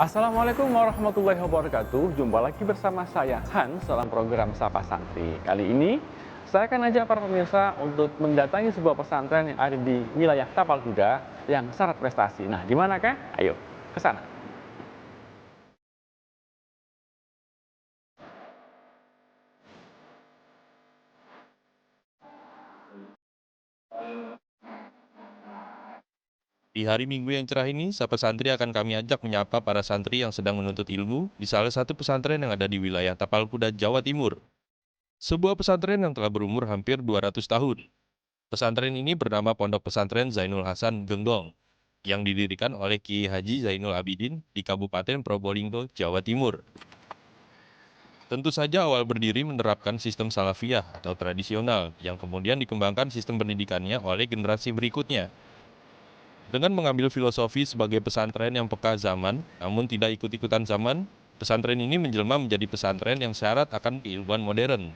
Assalamualaikum warahmatullahi wabarakatuh. Jumpa lagi bersama saya Hans dalam program Sapa Santri. Kali ini saya akan ajak para pemirsa untuk mendatangi sebuah pesantren yang ada di wilayah Tapal Kuda yang syarat prestasi. Nah, di manakah? Ayo ke sana. Di hari Minggu yang cerah ini, Sapa Santri akan kami ajak menyapa para santri yang sedang menuntut ilmu di salah satu pesantren yang ada di wilayah Tapal Kuda, Jawa Timur. Sebuah pesantren yang telah berumur hampir 200 tahun. Pesantren ini bernama Pondok Pesantren Zainul Hasan Genggong, yang didirikan oleh Kiai Haji Zainul Abidin di Kabupaten Probolinggo, Jawa Timur. Tentu saja awal berdiri menerapkan sistem salafiyah atau tradisional, yang kemudian dikembangkan sistem pendidikannya oleh generasi berikutnya. Dengan mengambil filosofi sebagai pesantren yang peka zaman, namun tidak ikut-ikutan zaman, pesantren ini menjelma menjadi pesantren yang syarat akan keilmuan modern.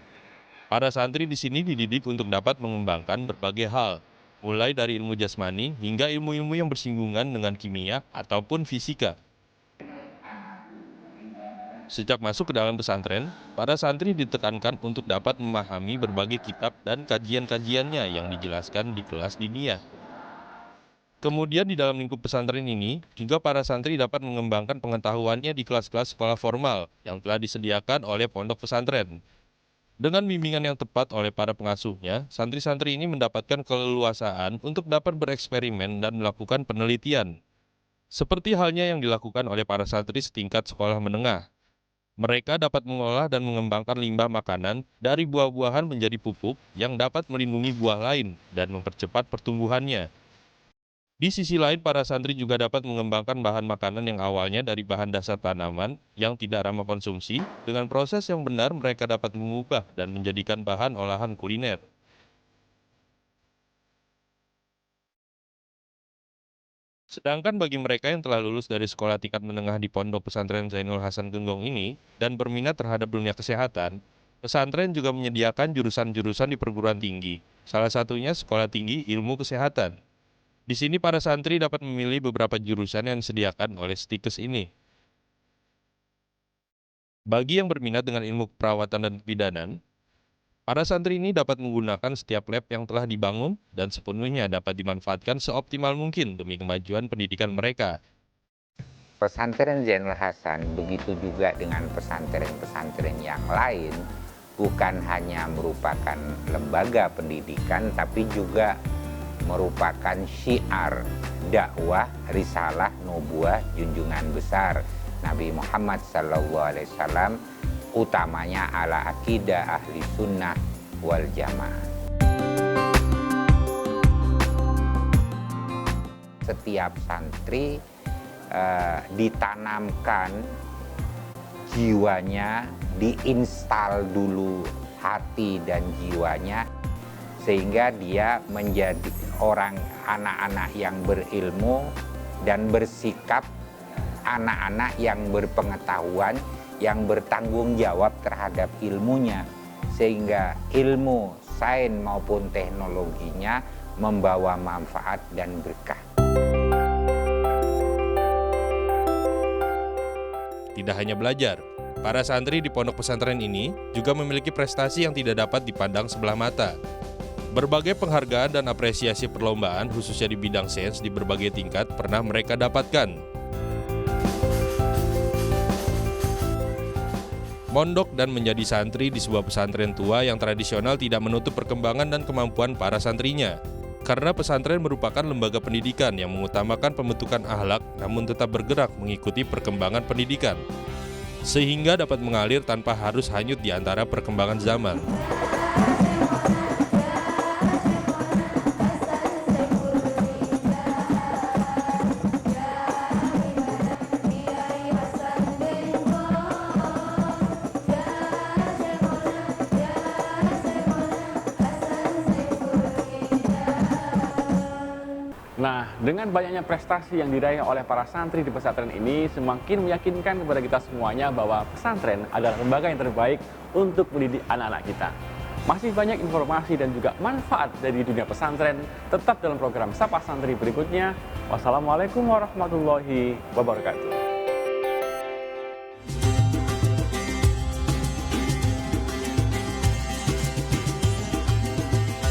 Para santri di sini dididik untuk dapat mengembangkan berbagai hal, mulai dari ilmu jasmani hingga ilmu-ilmu yang bersinggungan dengan kimia ataupun fisika. Sejak masuk ke dalam pesantren, para santri ditekankan untuk dapat memahami berbagai kitab dan kajian-kajiannya yang dijelaskan di kelas diniyah. Kemudian di dalam lingkup pesantren ini, juga para santri dapat mengembangkan pengetahuannya di kelas-kelas sekolah formal yang telah disediakan oleh pondok pesantren. Dengan bimbingan yang tepat oleh para pengasuhnya, santri-santri ini mendapatkan keleluasaan untuk dapat bereksperimen dan melakukan penelitian. Seperti halnya yang dilakukan oleh para santri setingkat sekolah menengah. Mereka dapat mengolah dan mengembangkan limbah makanan dari buah-buahan menjadi pupuk yang dapat melindungi buah lain dan mempercepat pertumbuhannya. Di sisi lain, para santri juga dapat mengembangkan bahan makanan yang awalnya dari bahan dasar tanaman yang tidak ramah konsumsi. Dengan proses yang benar, mereka dapat mengubah dan menjadikan bahan olahan kuliner. Sedangkan bagi mereka yang telah lulus dari sekolah tingkat menengah di Pondok Pesantren Zainul Hasan Genggong ini dan berminat terhadap dunia kesehatan, pesantren juga menyediakan jurusan-jurusan di perguruan tinggi. Salah satunya Sekolah Tinggi Ilmu Kesehatan. Di sini para santri dapat memilih beberapa jurusan yang disediakan oleh Stikes ini. Bagi yang berminat dengan ilmu keperawatan dan kebidanan, para santri ini dapat menggunakan setiap lab yang telah dibangun dan sepenuhnya dapat dimanfaatkan seoptimal mungkin demi kemajuan pendidikan mereka. Pesantren Zainul Hasan, begitu juga dengan pesantren-pesantren yang lain, bukan hanya merupakan lembaga pendidikan, tapi juga merupakan syiar dakwah, risalah, nubuah, junjungan besar Nabi Muhammad SAW, utamanya ala akidah ahli sunnah wal jamaah. Setiap santri ditanamkan jiwanya, diinstal dulu hati dan jiwanya, sehingga dia menjadi anak-anak yang berilmu dan bersikap anak-anak yang berpengetahuan, yang bertanggung jawab terhadap ilmunya, sehingga ilmu, sains maupun teknologinya membawa manfaat dan berkah. Tidak hanya belajar, para santri di pondok pesantren ini juga memiliki prestasi yang tidak dapat dipandang sebelah mata. Berbagai penghargaan dan apresiasi perlombaan, khususnya di bidang sains di berbagai tingkat, pernah mereka dapatkan. Mondok dan menjadi santri di sebuah pesantren tua yang tradisional tidak menutup perkembangan dan kemampuan para santrinya. Karena pesantren merupakan lembaga pendidikan yang mengutamakan pembentukan akhlak namun tetap bergerak mengikuti perkembangan pendidikan. Sehingga dapat mengalir tanpa harus hanyut di antara perkembangan zaman. Nah, dengan banyaknya prestasi yang diraih oleh para santri di pesantren ini semakin meyakinkan kepada kita semuanya bahwa pesantren adalah lembaga yang terbaik untuk mendidik anak-anak kita. Masih banyak informasi dan juga manfaat dari dunia pesantren tetap dalam program Sapa Santri berikutnya. Wassalamualaikum warahmatullahi wabarakatuh.